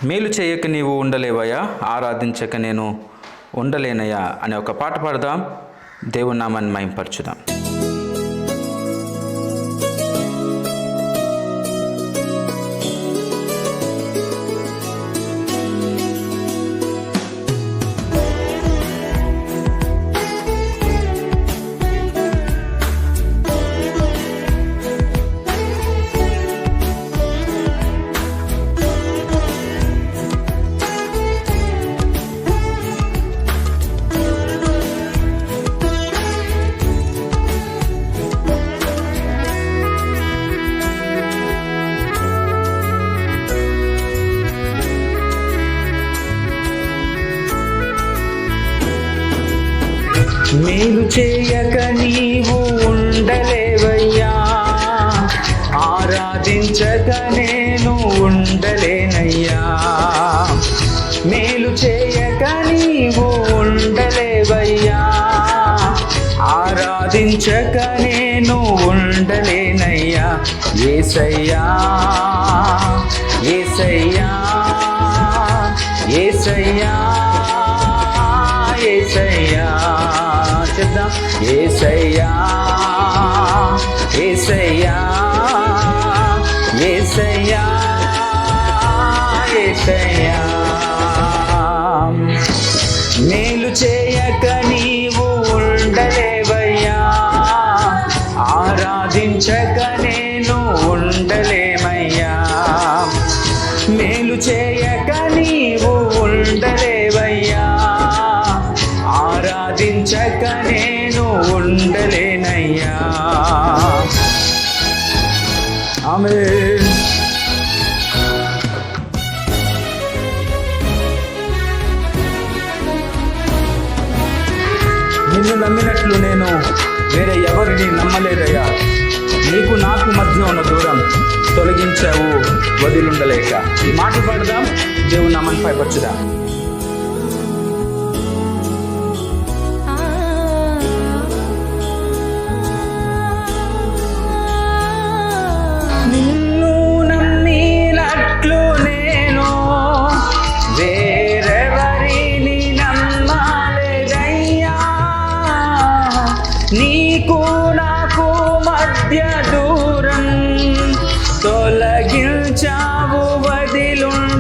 మేలు చేయక నీవు ఉండలేవయ్యా, ఆరాధించక నేను ఉండలేనయ్యా అనే ఒక పాట పాడదాం. దేవుని నామాన్ని మహిమపరచుదాం. మేలు చేయక నీవు ఉండలేవయ్యా, ఆరాధించక నేను ఉండలేనయ్యా. మేలు చేయక నీవు ఉండలేవయ్యా, ఆరాధించక నేను ఉండలేనయ్యా. యేసయ్యా యేసయ్యా యేసయ్యా యేసయ్యా చెప్దాం. యేసయ్యా యేసయ్యా యేసయ్యా యేసయ్యా. మేలు చేయక నీవు ఉండలేవయ్యా, ఆరాధించక నేను ఉండలేమయ్యా. మేలు చేయక నీవు ఉండలేవయ్యా, ఆరాధించక నేను ఉండలేనయ్యా. ఆమేన్. నిన్ను నమ్మినట్లు నేను వేరే ఎవరిని నమ్మలేదయ్యా. నీకు నాకు మధ్య ఉన్న దూరం తొలగించావు వదిలుండలేక. ఈ మాటలు పాడదాం, దేవుని నామాన్ని మహిమపరచుదాం. నిన్ను నమ్మినట్లు నేను వేరెవరిని నమ్మలేదయ్యా. నీకు నాకు మధ్య దూరం తొలగించావు వదిలుండలేక.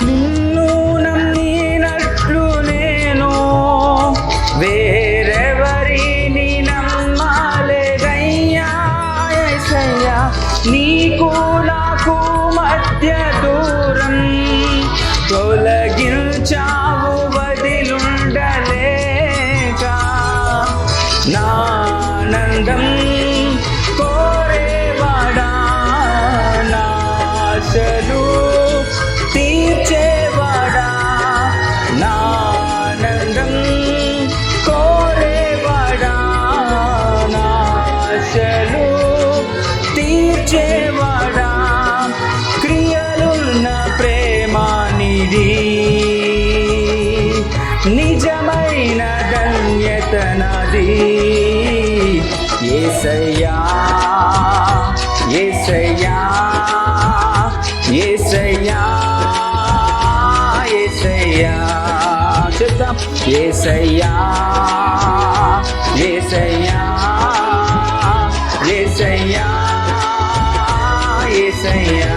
నిన్ను నమ్మినట్లు నేను వేరెవరిని నమ్మలేదయ్యా. యేసయ్యా, నీకు నాకు మధ్య దూరం తొలగించావు వదిలుండలేక. నా ఆనందం కోరేవాడా, నా ఆశలు తీర్చేవాడా. నా ఆనందం కోరేవాడా, నా ఆశలు తీర్చేవాడా. క్రియలున్న ప్రేమానిది, నిజమైన ధన్యత నాది. యేసయ్యా యేసయ్యా యేసయ్యా యేసయ్యా చెప్తాం. యేసయ్యా యేసయ్యా యేసయ్యా యేసయ్యా.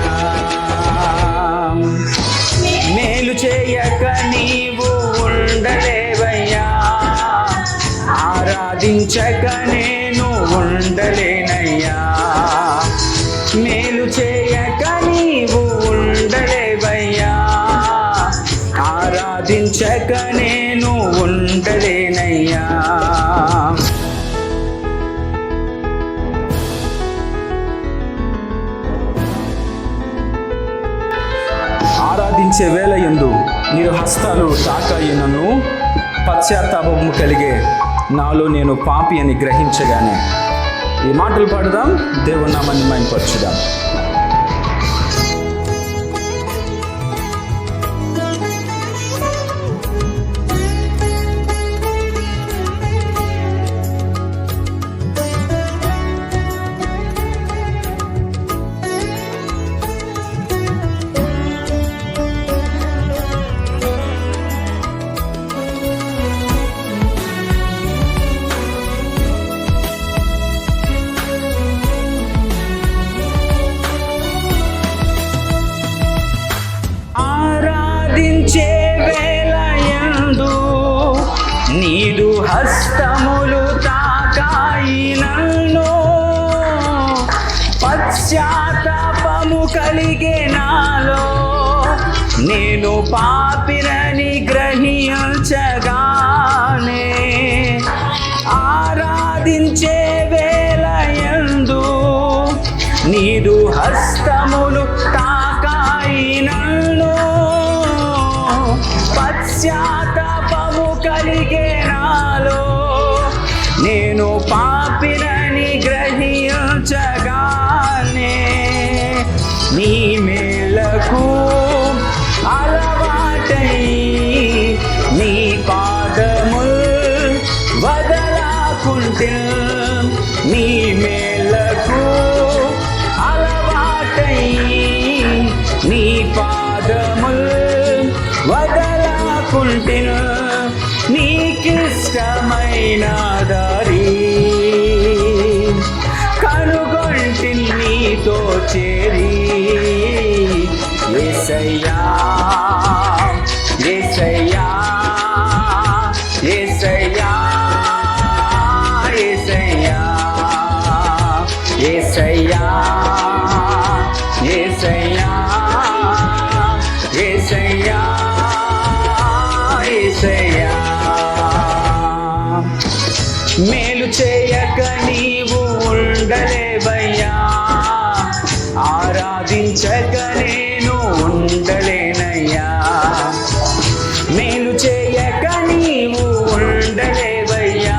మేలు చేయక నీవు ఉండలేవయ్యా, ఆరాధించక నేను ఉండలేనయ్యా. మేలు చేయక నీవు ఉండలేవయ్యా, ఆరాధించక నేను ఉండలేనయ్యా. ఆరాధించే వేళ యందు నీ హస్తాలు తాకాయి నన్ను, పశ్చాత్తాపము కలిగే నాలో నేను పాపి అని గ్రహించగానే. ఈ మాటలు పాడుదాం, దేవుని నామాన్ని మహిమపరచుదాం. కలిగే నాలో, నేను పాపినని గ్రహించగానే ఆరాధించే వేళయందు నీదు హస్తములు తాకాయి నన్ను. పశ్చాత్తాపము కలిగే నాలో, నేను పాపినని గ్రహించగానే నీ మేలకు అలవాటై నీ పాదముల్ వదలాకుంటే, నీ మేలకు అలవాటై నీ పాదముల్ వదలాకుంటే, నీకిష్టమైన దారి కనుగొంటి నీతో చేరి. యేసయ్యా యేసయ్యా యేసయ్యా యేసయ్యా యేసయ్యా యేసయ్యా యేసయ్యా యేసయ్యా. మేలు చేయక నీవు ఉండలేవయ్యా, ఆరాధించక నేను ఉండలేనయ్యా. మేలు చేయక నీవు ఉండలేవయ్యా,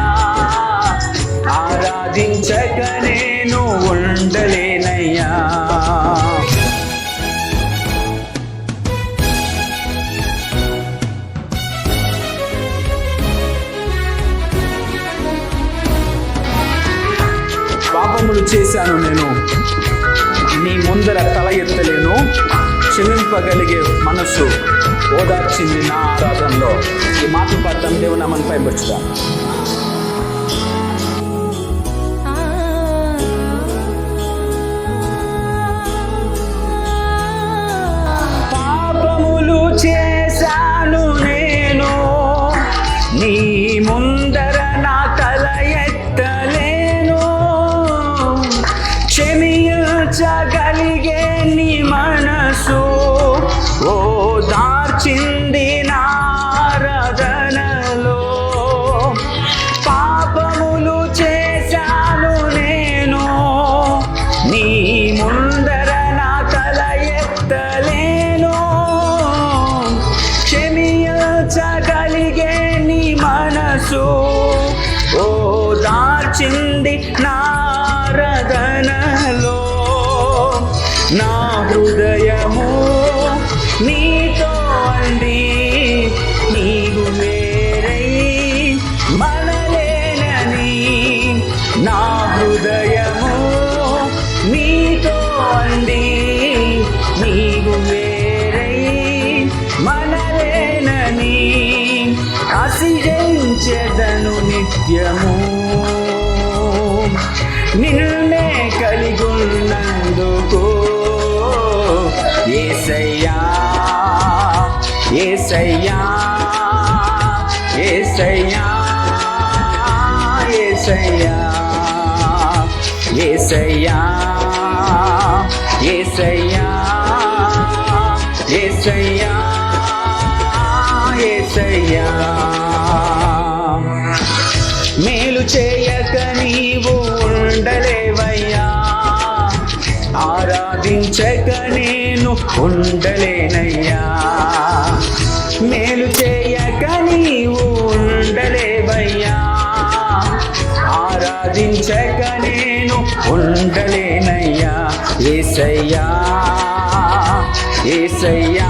ఆరాధించక నేను ఉండలేనయ్యా. పాపములు చేశాను నేను, నీ ముందర తల ఎత్తలేను. క్షమింపగలిగే మనస్సు ఓదార్చింది నా ఆరాధనలో. ఈ మాటలు పాడతాం, దేవుని నామాన్ని పైపరచుదాం. పాపములు చేశాను నేను, నీ ముందర నా తల ఎత్తలేను. క్షమించగలిగే నీ మనసు ఓదార్చింది నా ఆరాధనలో. పాపములు చేశాను నేను, నీ ముందర నా తల ఎత్తలేను. క్షమించగలిగే నీ మనసు ఓదార్చింది నా ఆరాధనలో. నా హృదయము నీతో అంది, నీవు వేరై మనలేనని. నా హృదయము నీతో అంది, నీవు వేరై మనలేనని. ఆశించెదను నిత్యము నిన్నే కలిగున్నందుకు. యేసయ్యా యేసయ్యా యేసయ్యా యేసయ్యా యేసయ్యా యేసయ్యా యేసయ్యా యేసయ్యా. మేలు చేయక నీవు ఉండలేవయ్యా, ఆరాధించక నేను ఉండలేనయ్యా. మేలు చేయక నీవు ఉండలేవయ్యా, ఆరాధించక నేను ఉండలేనయ్యా. యేసయ్యా యేసయ్యా